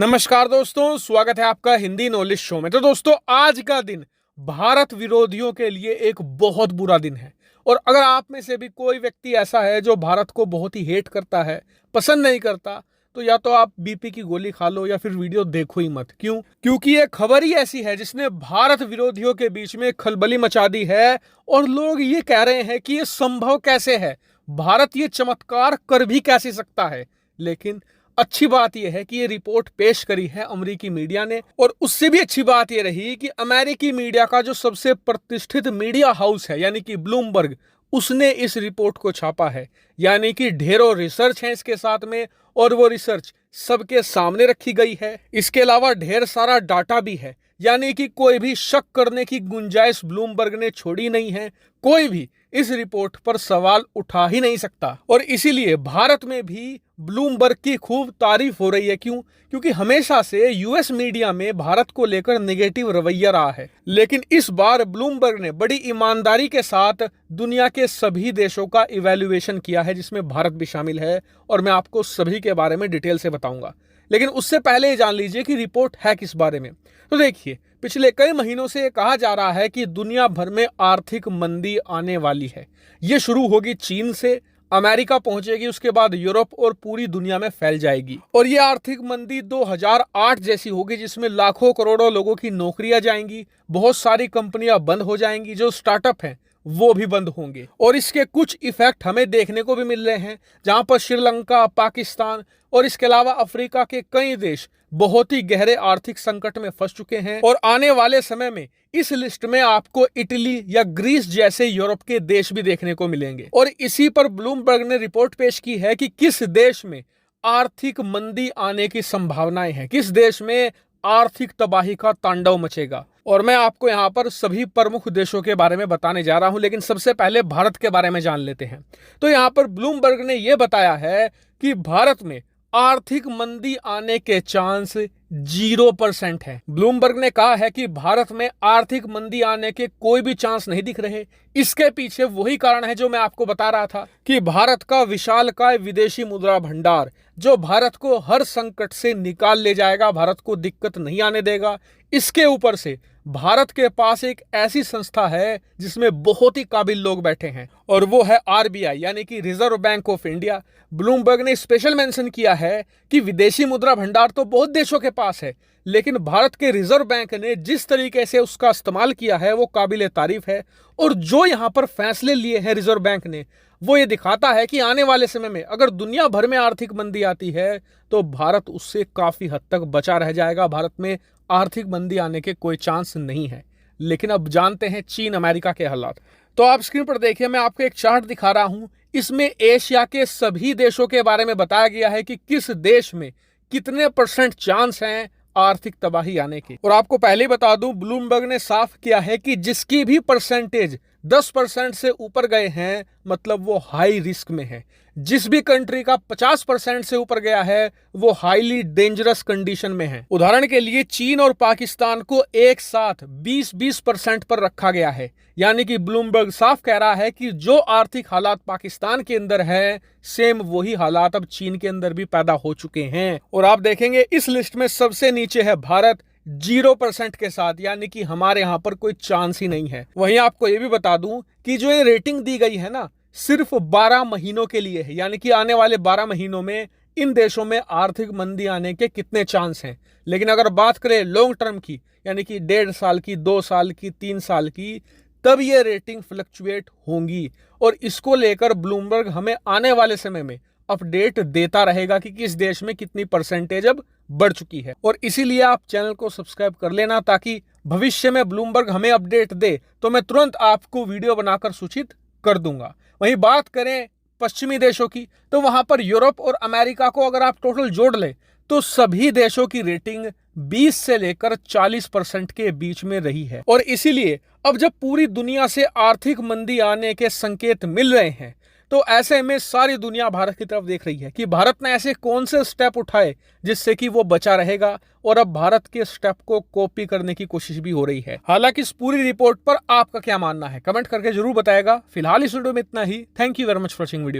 नमस्कार दोस्तों, स्वागत है आपका हिंदी नॉलेज शो में। तो दोस्तों, आज का दिन भारत विरोधियों के लिए एक बहुत बुरा दिन है। और अगर आप में से भी कोई व्यक्ति ऐसा है जो भारत को बहुत ही हेट करता है, पसंद नहीं करता, तो या तो आप बीपी की गोली खा लो या फिर वीडियो देखो ही मत। क्यों? क्योंकि ये खबर ही ऐसी है जिसने भारत विरोधियों के बीच में खलबली मचा दी है। और लोग ये कह रहे हैं कि ये संभव कैसे है, भारत ये चमत्कार कर भी कैसे सकता है। लेकिन अच्छी बात यह है कि ये रिपोर्ट पेश करी है अमेरिकी मीडिया ने। और उससे भी अच्छी बात यह रही कि अमेरिकी मीडिया का जो सबसे प्रतिष्ठित मीडिया हाउस है यानी कि ब्लूमबर्ग, उसने इस रिपोर्ट को छापा है। यानी कि ढेरों रिसर्च है इसके साथ में, और वो रिसर्च सबके सामने रखी गई है। इसके अलावा ढेर सारा डाटा भी है, यानी कि कोई भी शक करने की गुंजाइश ब्लूमबर्ग ने छोड़ी नहीं है। कोई भी इस रिपोर्ट पर सवाल उठा ही नहीं सकता। और इसीलिए भारत में भी ब्लूमबर्ग की खूब तारीफ हो रही है। क्यों? क्योंकि हमेशा से यूएस मीडिया में भारत को लेकर नेगेटिव रवैया रहा है। लेकिन इस बार ब्लूमबर्ग ने बड़ी ईमानदारी के साथ दुनिया के सभी देशों का इवैल्यूएशन किया है, जिसमें भारत भी शामिल है। और मैं आपको सभी के बारे में डिटेल से बताऊंगा। लेकिन उससे पहले ये जान लीजिए कि रिपोर्ट है किस बारे में। तो देखिए, पिछले कई महीनों से कहा जा रहा है कि दुनिया भर में आर्थिक मंदी आने वाली है। ये शुरू होगी चीन से, अमेरिका पहुंचेगी, उसके बाद यूरोप और पूरी दुनिया में फैल जाएगी। और ये आर्थिक मंदी 2008 जैसी होगी, जिसमें लाखों करोड़ों लोगों की नौकरियां जाएंगी, बहुत सारी कंपनियां बंद हो जाएंगी, जो स्टार्टअप हैं वो भी बंद होंगे। और इसके कुछ इफेक्ट हमें देखने को भी मिल रहे हैं, जहां पर श्रीलंका, पाकिस्तान और इसके अलावा अफ्रीका के कई देश बहुत ही गहरे आर्थिक संकट में फंस चुके हैं। और आने वाले समय में इस लिस्ट में आपको इटली या ग्रीस जैसे यूरोप के देश भी देखने को मिलेंगे। और इसी पर ब्लूमबर्ग ने रिपोर्ट पेश की है कि किस देश में आर्थिक मंदी आने की संभावनाएं हैं, किस देश में आर्थिक तबाही का तांडव मचेगा। और मैं आपको यहाँ पर सभी प्रमुख देशों के बारे में बताने जा रहा हूं, लेकिन सबसे पहले भारत के बारे में जान लेते हैं। तो यहाँ पर ब्लूमबर्ग ने यह बताया है कि भारत में आर्थिक मंदी आने के चांस 0% है। ब्लूमबर्ग ने कहा है कि भारत में आर्थिक मंदी आने के कोई भी चांस नहीं दिख रहे। इसके पीछे वही कारण है जो मैं आपको बता रहा था कि भारत का विशालकाय विदेशी मुद्रा भंडार, जो भारत को हर संकट से निकाल ले जाएगा, भारत को दिक्कत नहीं आने देगा। इसके ऊपर से भारत के पास एक ऐसी संस्था है जिसमें बहुत ही काबिल लोग बैठे हैं, और वो है आरबीआई यानी कि reserve bank of India. Bloomberg ने स्पेशल मेंशन किया है कि विदेशी मुद्रा भंडार तो बहुत देशों के पास है, लेकिन भारत के रिजर्व बैंक ने जिस तरीके से उसका इस्तेमाल किया है वो काबिल तारीफ है। और जो यहाँ पर फैसले लिए हैं रिजर्व बैंक ने, वो ये दिखाता है कि आने वाले समय में अगर दुनिया भर में आर्थिक मंदी आती है तो भारत उससे काफी हद तक बचा रह जाएगा। भारत में आर्थिक मंदी आने के कोई चांस नहीं है। लेकिन अब जानते हैं चीन अमेरिका के हालात। तो आप स्क्रीन पर देखिए, मैं आपको एक चार्ट दिखा रहा हूं। इसमें एशिया के सभी देशों के बारे में बताया गया है कि किस देश में कितने % चांस हैं आर्थिक तबाही आने की। और आपको पहले ही बता दूं, ब्लूमबर्ग ने साफ किया है कि जिसकी भी परसेंटेज 10% से ऊपर गए हैं, मतलब वो हाई रिस्क में है। जिस भी कंट्री का 50% से ऊपर गया है वो हाईली डेंजरस कंडीशन में है। उदाहरण के लिए चीन और पाकिस्तान को एक साथ 20% पर रखा गया है। यानी कि ब्लूमबर्ग साफ कह रहा है कि जो आर्थिक हालात पाकिस्तान के अंदर है, सेम वही हालात अब चीन के अंदर भी पैदा हो चुके हैं। और आप देखेंगे इस लिस्ट में सबसे नीचे है भारत 0% के साथ, यानी कि हमारे यहां पर कोई चांस ही नहीं है। वहीं आपको यह भी बता दूं कि जो ये रेटिंग दी गई है ना, सिर्फ 12 महीनों के लिए है। यानी कि आने वाले 12 महीनों में इन देशों में आर्थिक मंदी आने के कितने चांस हैं। लेकिन अगर बात करें लॉन्ग टर्म की, यानी कि 1.5 साल की, 2 साल की, 3 साल की, तब ये रेटिंग फ्लक्चुएट होंगी। और इसको लेकर ब्लूमबर्ग हमें आने वाले समय में अपडेट देता रहेगा कि किस देश में कितनी परसेंटेज अब बढ़ चुकी है। और इसीलिए आप चैनल को सब्सक्राइब कर लेना, ताकि भविष्य में ब्लूमबर्ग हमें अपडेट दे तो मैं तुरंत आपको वीडियो बनाकर सूचित कर दूंगा। वहीं बात करें पश्चिमी देशों की, तो वहां पर यूरोप और अमेरिका को अगर आप टोटल जोड़ ले तो सभी देशों की रेटिंग 20 से लेकर 40% के बीच में रही है। और इसीलिए अब जब पूरी दुनिया से आर्थिक मंदी आने के संकेत मिल रहे हैं, तो ऐसे में सारी दुनिया भारत की तरफ देख रही है कि भारत ने ऐसे कौन से स्टेप उठाए जिससे कि वो बचा रहेगा। और अब भारत के स्टेप को कॉपी करने की कोशिश भी हो रही है। हालांकि इस पूरी रिपोर्ट पर आपका क्या मानना है, कमेंट करके जरूर बताएगा। फिलहाल इस वीडियो में इतना ही। Thank you very much for watching video.